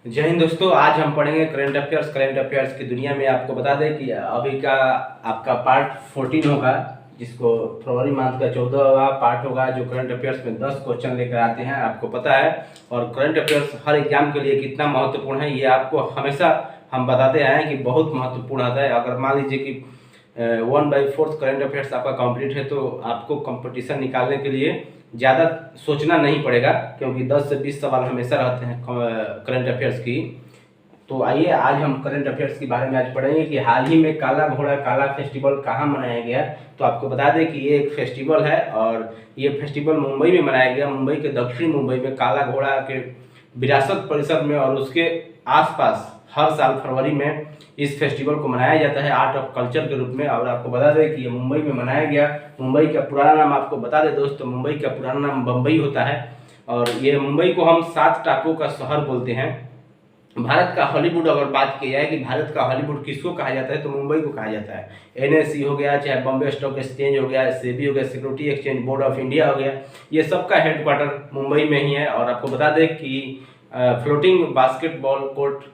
जय हिंद दोस्तों। आज हम पढ़ेंगे करंट अफेयर्स की दुनिया में। आपको बता दें कि अभी का आपका पार्ट 14 होगा, जिसको फरवरी मंथ का 14वां पार्ट होगा, जो करंट अफेयर्स में 10 क्वेश्चन लेकर आते हैं, आपको पता है। और करंट अफेयर्स हर एग्जाम के लिए कितना महत्वपूर्ण है, ये आपको हमेशा हम बताते आए हैं कि बहुत महत्वपूर्ण आता है। अगर मान लीजिए कि 1/4 करंट अफेयर्स आपका कंप्लीट है, तो आपको कंपटीशन निकालने के लिए ज़्यादा सोचना नहीं पड़ेगा, क्योंकि 10 से 20 सवाल हमेशा रहते हैं करंट अफेयर्स की। तो आइए आज हम करंट अफेयर्स के बारे में आज पढ़ेंगे कि हाल ही में काला घोड़ा काला फेस्टिवल कहाँ मनाया गया। तो आपको बता दें कि ये एक फेस्टिवल है, और ये फेस्टिवल मुंबई में मनाया गया। मुंबई के दक्षिण मुंबई में काला घोड़ा के विरासत परिसर में और उसके आसपास हर साल फरवरी में इस फेस्टिवल को मनाया जाता है आर्ट ऑफ कल्चर के रूप में। और आपको बता दें कि ये मुंबई में मनाया गया। मुंबई का पुराना नाम आपको बता दें दोस्तों, मुंबई का पुराना नाम बम्बई होता है। और ये मुंबई को हम 7 टापुओं का शहर बोलते हैं। भारत का हॉलीवुड अगर बात की जाए कि भारत का हॉलीवुड किसको कहा जाता है, तो मुंबई को कहा जाता है। एनएससी हो गया, चाहे बॉम्बे स्टॉक एक्सचेंज हो गया, सेबी हो गया, security exchange board of India हो गया, ये सबका हेडक्वार्टर मुंबई में ही है। और आपको बता दें कि फ्लोटिंग बास्केटबॉल कोर्ट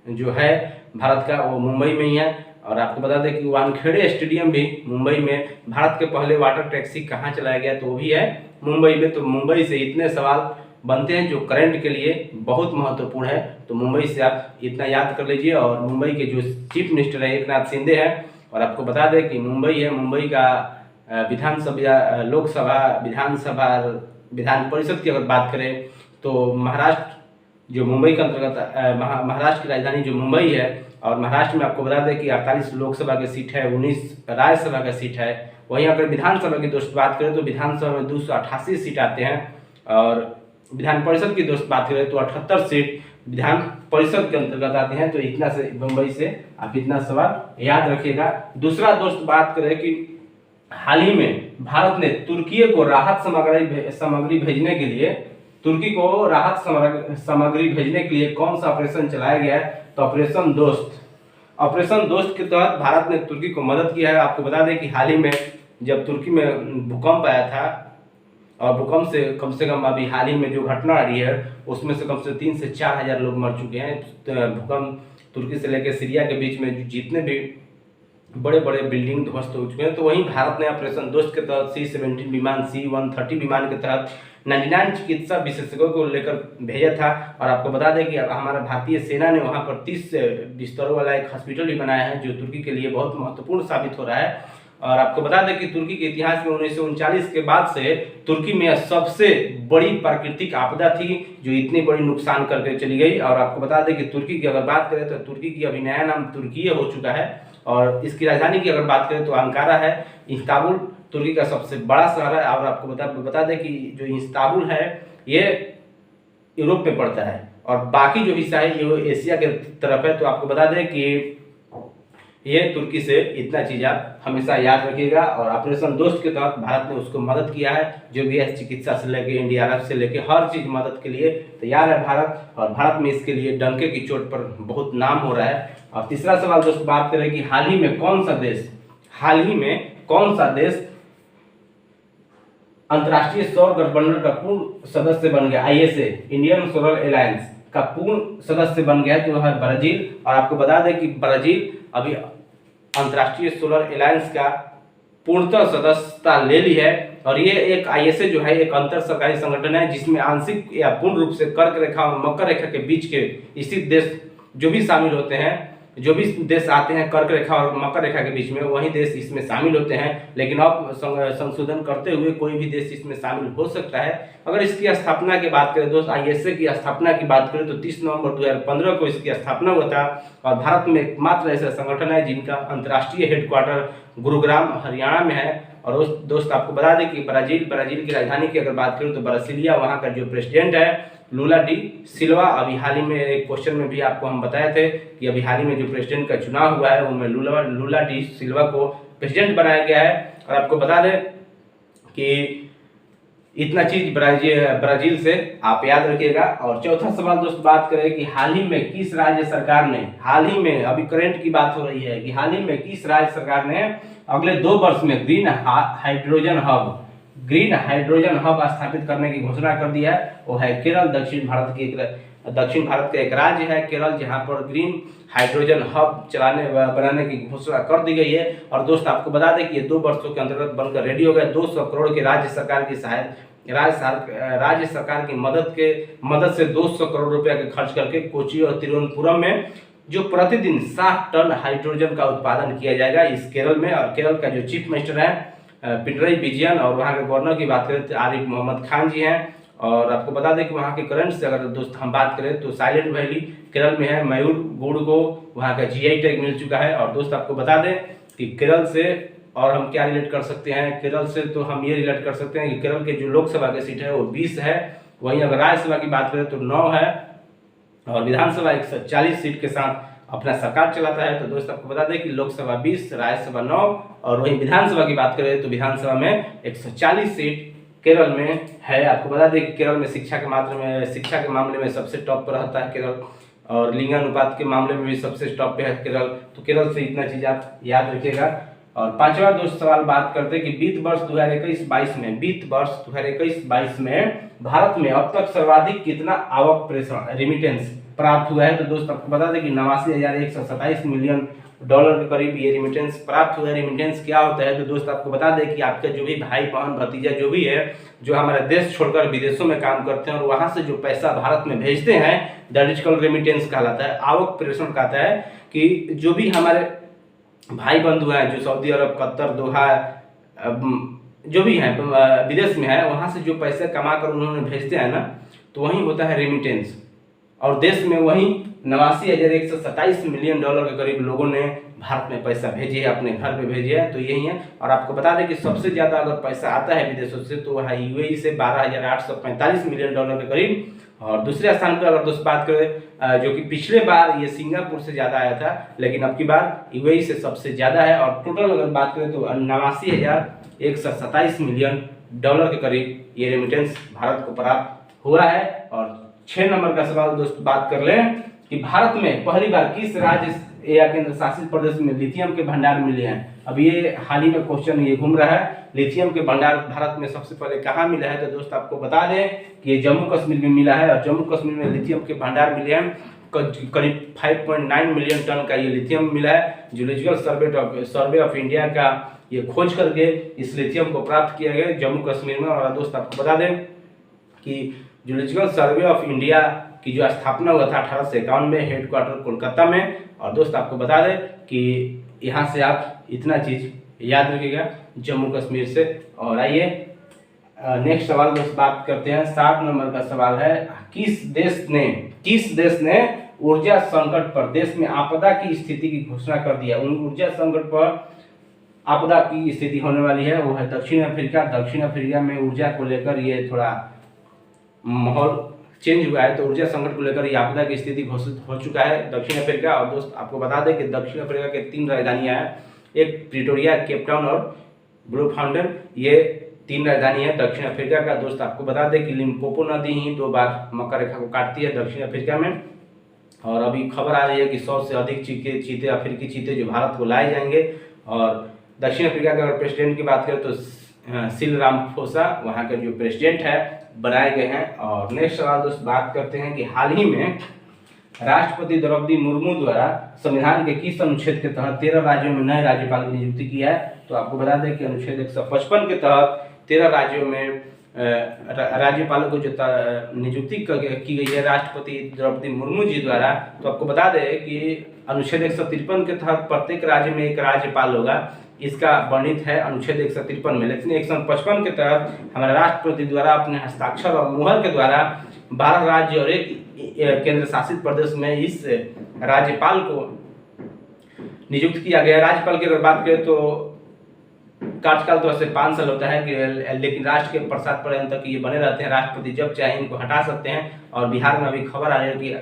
जो है भारत का, वो मुंबई में ही है। और आपको बता दें कि वानखेड़े स्टेडियम भी मुंबई में। भारत के पहले वाटर टैक्सी कहाँ चलाया गया, तो वो भी है मुंबई में। तो मुंबई से इतने सवाल बनते हैं जो करंट के लिए बहुत महत्वपूर्ण है। तो मुंबई से आप इतना याद कर लीजिए। और मुंबई के जो चीफ मिनिस्टर है एकनाथ शिंदे हैं। और आपको बता दें कि मुंबई है, मुंबई का विधानसभा, लोकसभा, विधानसभा, विधान परिषद की अगर बात करें तो महाराष्ट्र जो मुंबई के अंतर्गत महाराष्ट्र की राजधानी जो मुंबई है। और महाराष्ट्र में आपको बता दें कि 48 लोकसभा की सीट है, 19 राज्यसभा का सीट है। वहीं अगर विधानसभा की दोस्त बात करें तो विधानसभा में 288 सीट आते हैं। और विधान परिषद की दोस्त बात करें तो 78 सीट विधान परिषद के अंतर्गत आते हैं। तो इतना से मुंबई से आप इतना सवाल याद रखिएगा। दूसरा दोस्त बात करें कि हाल ही में भारत ने तुर्की को राहत सामग्री भेजने के लिए, तुर्की को राहत सामग्री भेजने के लिए कौन सा ऑपरेशन चलाया गया है, तो ऑपरेशन दोस्त। ऑपरेशन दोस्त के तहत भारत ने तुर्की को मदद किया है। आपको बता दें कि हाल ही में जब तुर्की में भूकंप आया था, और भूकंप से कम अभी हाल ही में जो घटना आ रही है उसमें से कम से 3 से 4 हजार लोग मर चुके हैं। भूकंप तुर्की से लेकर सीरिया के बीच में जितने भी बड़े बड़े बिल्डिंग ध्वस्त हो चुके हैं। तो वहीं भारत ने ऑपरेशन दोस्त के तहत C-17 विमान, C-130 विमान के तहत 99 चिकित्सा विशेषज्ञों को लेकर भेजा था। और आपको बता दें कि हमारा भारतीय सेना ने वहां पर 30 बिस्तरों वाला एक हॉस्पिटल भी बनाया है, जो तुर्की के लिए बहुत महत्वपूर्ण साबित हो रहा है। और आपको बता दें कि तुर्की के इतिहास में 1939 के बाद से तुर्की में सबसे बड़ी प्राकृतिक आपदा थी, जो इतनी बड़ी नुकसान करके चली गई। और आपको बता दें कि तुर्की की अगर बात करें तो तुर्की की अभी नया नाम तुर्की हो चुका है। और इसकी राजधानी की अगर बात करें तो अंकारा है। इस्तांबुल तुर्की का सबसे बड़ा शहर है। और आपको बता दें कि जो इस्तांबुल है ये यूरोप में पड़ता है, और बाकी जो हिस्सा है ये एशिया के तरफ है। तो आपको बता दें कि ये तुर्की से इतना चीज आप हमेशा याद रखिएगा। और ऑपरेशन दोस्त के तहत भारत ने उसको मदद किया है, जो भी है चिकित्सा से लेके NDRF से लेके हर चीज मदद के लिए तैयार है भारत। और भारत में इसके लिए डंके की चोट पर बहुत नाम हो रहा है। और तीसरा सवाल दोस्त बात करें कि हाल ही में कौन सा देश अंतर्राष्ट्रीय सौर गठबंधन का पूर्ण सदस्य बन गया, ISA इंडियन सोलर अलायंस का पूर्ण सदस्य बन गया, तो है ब्राजील। और आपको बता दें कि ब्राजील अभी अंतर्राष्ट्रीय सोलर अलायंस का पूर्णतः सदस्यता ले ली है। और ये एक ISA जो है एक अंतर सरकारी संगठन है, जिसमें आंशिक या पूर्ण रूप से कर्क रेखा और मकर रेखा के बीच के स्थित देश जो भी शामिल होते हैं, जो भी देश आते हैं कर्क रेखा और मकर रेखा के बीच में, वही देश इसमें शामिल होते हैं। लेकिन अब संशोधन करते हुए कोई भी देश इसमें शामिल हो सकता है। अगर इसकी स्थापना की बात करें दोस्त, ISA की स्थापना की बात करें तो 30 नवंबर 2015 को इसकी स्थापना हुआ था। और भारत में एकमात्र ऐसा संगठन है जिनका अंतर्राष्ट्रीय हेडक्वार्टर गुरुग्राम हरियाणा में है। और उस दोस्त आपको बता दें कि ब्राजील की राजधानी की अगर बात करें तो ब्रासिलिया, वहाँ का जो प्रेसिडेंट है लूला डी सिल्वा। अभी हाल ही में एक क्वेश्चन में भी आपको हम बताए थे कि अभी हाल ही में जो प्रेसिडेंट का चुनाव हुआ है उनमें लूला डी सिल्वा को प्रेसिडेंट बनाया गया है। और आपको बता दें कि इतना चीज ब्राजील से आप याद रखिएगा। और चौथा सवाल दोस्त बात करें कि हाल ही में किस राज्य सरकार ने, हाल ही में अभी करंट की बात हो रही है कि हाल ही में किस राज्य सरकार ने अगले 2 वर्ष में ग्रीन हाइड्रोजन हब स्थापित करने की घोषणा कर दी है। वो है केरल, दक्षिण भारत की एक दक्षिण भारत का एक राज्य है केरल, जहां पर ग्रीन हाइड्रोजन हब बनाने की घोषणा कर दी गई है। और दोस्त आपको बता दें कि ये 2 वर्षों के अंतर्गत बनकर रेडी हो गया। 200 करोड़ के राज्य सरकार की मदद से 200 करोड़ रुपया के खर्च करके कोची और तिरुवनंतपुरम में जो प्रतिदिन 60 टन हाइड्रोजन का उत्पादन किया जाएगा इस केरल में। और केरल का जो चीफ मिनिस्टर है पिनरई विजयन, और वहाँ के गवर्नर की बात करें तो आरिफ मोहम्मद खान जी हैं। और आपको बता दें कि वहाँ के करंट से अगर दोस्त हम बात करें तो साइलेंट वैली केरल में है, मयूर गुड़ को वहाँ का GI टैग मिल चुका है। और दोस्त आपको बता दें कि केरल से और हम क्या रिलेट कर सकते हैं, केरल से तो हम ये रिलेट कर सकते हैं कि केरल के जो लोकसभा की सीट है वो 20 है, वहीं अगर राज्यसभा की बात करें तो 9 है, और विधानसभा 140 सीट के साथ अपना सरकार चलाता है। तो दोस्त आपको बता दें कि लोकसभा 20, राज्यसभा 9, और वहीं विधानसभा की बात करें तो विधानसभा में 140 सीट केरल में है। आपको बता दें कि केरल में शिक्षा के मामले में सबसे टॉप पर रहता है केरल, और लिंगानुपात के मामले में भी सबसे टॉप पे है केरल। तो केरल से इतना चीज आप याद रखिएगा। और पांचवा दोस्त सवाल बात करते हैं कि वित्त वर्ष 2021-22 में भारत में अब तक सर्वाधिक कितना आवक प्रेषण रिमिटेंस प्राप्त हुआ है। तो दोस्त आपको बता दें कि 89,127 मिलियन डॉलर के करीब ये रिमिटेंस प्राप्त हुआ है। रिमिटेंस क्या होता है, तो दोस्त आपको बता दें कि आपके जो भी भाई बहन भतीजा जो भी है, जो हमारे देश छोड़कर विदेशों में काम करते हैं और वहां से जो पैसा भारत में भेजते हैं, दैट इज कॉल्ड रेमिटेंस कहलाता है। आवक प्रेषण कहता है कि जो भी हमारे भाई बंधु हैं जो सऊदी अरब, कतर, दोहा जो भी हैं विदेश में है, वहां से जो पैसे कमा कर उन्होंने भेजते हैं ना, तो वही होता है रेमिटेंस। और देश में वही 89,127 मिलियन डॉलर के करीब लोगों ने भारत में पैसा भेजे है, अपने घर पे भेजे है। तो यही है। और आपको बता दें कि सबसे ज्यादा अगर पैसा आता है विदेशों से तो वह UAE से 12,845 मिलियन डॉलर के करीब। और दूसरे स्थान पर अगर दोस्त बात करें जो कि पिछले बार ये सिंगापुर से ज्यादा आया था, लेकिन अब की बार UAE से सबसे ज्यादा है। और टोटल अगर बात करें तो 89,127 मिलियन डॉलर के करीब ये रेमिटेंस भारत को प्राप्त हुआ है। और 6 नंबर का सवाल दोस्त बात कर लें कि भारत में पहली बार किस राज्य या केंद्र शासित प्रदेश में लिथियम के भंडार मिले हैं। अब ये हाल ही में क्वेश्चन ये घूम रहा है, लिथियम के भंडार भारत में सबसे पहले कहाँ मिला है। तो दोस्त आपको बता दें कि ये जम्मू कश्मीर में मिला है। और जम्मू कश्मीर में लिथियम के भंडार मिले हैं, करीब 5.9 मिलियन टन का ये लिथियम मिला है। जियोलॉजिकल सर्वे ऑफ इंडिया का ये खोज करके इस लिथियम को प्राप्त किया गया जम्मू कश्मीर में। और दोस्त आपको बता दें कि जियोलॉजिकल सर्वे ऑफ इंडिया की जो स्थापना हुआ था 1851 में, हेडक्वार्टर कोलकाता में। और दोस्त आपको बता दें कि यहाँ से आप इतना चीज याद रखिएगा जम्मू कश्मीर से। और आइए नेक्स्ट सवाल दोस्त बात करते हैं। 7 नंबर का सवाल है, किस देश ने ऊर्जा संकट पर देश में आपदा की स्थिति की घोषणा कर दिया। ऊर्जा संकट पर आपदा की स्थिति होने वाली है, वो है दक्षिण अफ्रीका। दक्षिण अफ्रीका में ऊर्जा को लेकर ये थोड़ा माहौल चेंज हुआ है, तो ऊर्जा संकट को लेकर ये आपदा की स्थिति घोषित हो चुका है दक्षिण अफ्रीका। और दोस्त आपको बता दें कि दक्षिण अफ्रीका के 3 राजधानियां हैं, एक प्रिटोरिया, केप टाउन और ब्लूमफाउंटेन, ये 3 राजधानी है दक्षिण अफ्रीका का। दोस्त आपको बता दें कि लिम्पोपो नदी ही 2 बार मकर रेखा को काटती है दक्षिण अफ्रीका में। और अभी खबर आ रही है कि 100 से अधिक चीते अफ्रीकी चीते जो भारत को लाए जाएंगे। और दक्षिण अफ्रीका के अगर प्रेसिडेंट की बात करें तो सिरिल रामाफोसा वहाँ के जो प्रेसिडेंट है बनाए गए हैं। और नेक्स्ट सवाल दोस्त बात करते हैं कि हाल ही में राष्ट्रपति द्रौपदी मुर्मू द्वारा संविधान के किस अनुच्छेद के तहत 13 राज्यों में नए राज्यपाल की नियुक्ति की है। तो आपको बता दें कि अनुच्छेद 155 के तहत 13 राज्यों में राज्यपालों को जो नियुक्ति की गई है राष्ट्रपति द्रौपदी मुर्मू जी द्वारा। तो आपको बता दें कि अनुच्छेद 153 के तहत प्रत्येक राज्य में एक राज्यपाल होगा, इसका वर्णित है अनुच्छेद 153 में। लेकिन 155 के तहत हमारे राष्ट्रपति द्वारा अपने हस्ताक्षर और मुहर के द्वारा 12 राज्य और एक केंद्र शासित प्रदेश में इस राज्यपाल को नियुक्त किया गया। राज्यपाल की अगर बात करें तो कार्यकाल तो ऐसे 5 साल होता है, लेकिन राष्ट्र के प्रसाद पर्यंत तक ये बने रहते हैं। राष्ट्रपति जब चाहे इनको हटा सकते हैं। और बिहार में अभी खबर आ रही है कि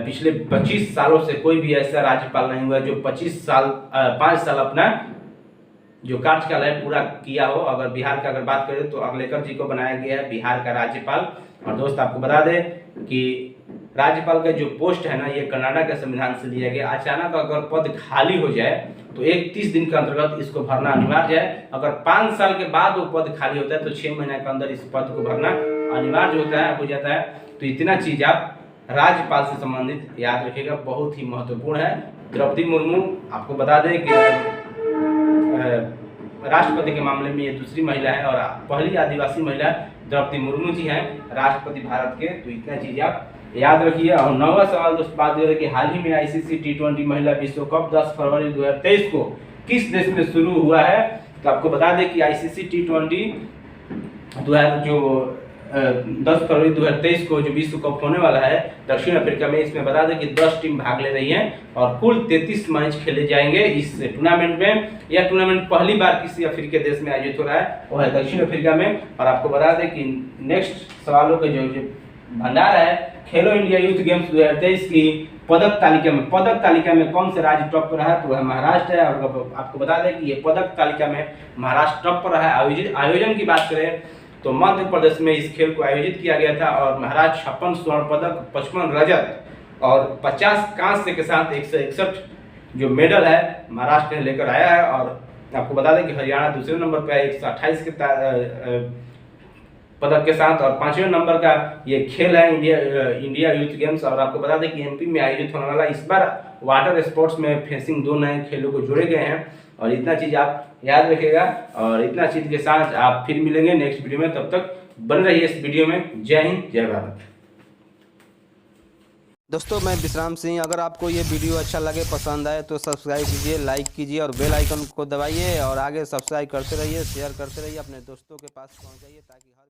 पिछले 25 सालों से कोई भी ऐसा राज्यपाल नहीं हुआ जो 5 साल अपना जो कार्यकाल है पूरा किया हो। अगर बिहार का अगर बात करें तो अगलेकर जी को बनाया गया है बिहार का राज्यपाल। और दोस्त आपको बता दें कि राज्यपाल का जो पोस्ट है ना, ये कर्नाटक के संविधान से लिया गया। अचानक अगर पद खाली हो जाए तो 31 दिन के अंतर्गत इसको भरना अनिवार्य है। अगर 5 साल के बाद वो पद खाली होता है तो 6 महीने के अंदर इस पद को भरना अनिवार्य हो जाता है। तो इतना चीज आप राज्यपाल से संबंधित याद रखिएगा, बहुत ही महत्वपूर्ण है। द्रौपदी मुर्मू, आपको बता दें कि राष्ट्रपति के मामले में ये दूसरी महिला है और पहली आदिवासी महिला द्रौपदी मुर्मू जी हैं राष्ट्रपति भारत के। तो इतना चीज़ आप याद रखिए। और 9वां सवाल दोस्त बात करें कि हाल ही में आईसीसी T20 महिला विश्व कप 10 फरवरी 2023 को किस देश में शुरू हुआ है। तो आपको बता दें कि आईसीसी T20 जो 10 फरवरी 2023 को जो विश्व कप होने वाला है दक्षिण अफ्रीका में, इसमें बता दें कि 10 टीम भाग ले रही हैं और कुल 33 मैच खेले जाएंगे इस टूर्नामेंट में। यह टूर्नामेंट पहली बार किसी अफ्रीकी देश में आयोजित हो रहा है, वो है दक्षिण अफ्रीका में। और आपको बता दें कि नेक्स्ट सवालों के जो भंडार है, खेलो इंडिया यूथ गेम्स 2023 की पदक तालिका में कौन से राज्य टॉप पर रहा है। तो वह महाराष्ट्र है। और आपको बता दें कि ये पदक तालिका में महाराष्ट्र टॉप पर रहा है। आयोजन की बात करें तो मध्य प्रदेश में इस खेल को आयोजित किया गया था और महाराष्ट्र 56 स्वर्ण पदक, 55 रजत और 50 कांस्य के साथ 161 जो मेडल है महाराष्ट्र ने लेकर आया है। और आपको बता दें कि हरियाणा दूसरे नंबर पर है 128 के पदक के साथ। और 5वें नंबर का ये खेल है इंडिया यूथ गेम्स। और आपको बता दें कि एमपी में आयोजित होने वाला इस बार वाटर स्पोर्ट्स में फेंसिंग 2 नए खेलों को जोड़े गए हैं। और इतना चीज़ आप याद रखिएगा। और इतना चीज़ के साथ आप फिर मिलेंगे नेक्स्ट वीडियो में, तब तक बन रहिए इस वीडियो में। जय हिंद, जय भारत। दोस्तों मैं विश्राम सिंह, अगर आपको ये वीडियो अच्छा लगे, पसंद आए तो सब्सक्राइब कीजिए, लाइक कीजिए और बेल आइकन को दबाइए और आगे सब्सक्राइब करते रहिए, शेयर करते रहिए, अपने दोस्तों के पास पहुंचाइए ताकि हर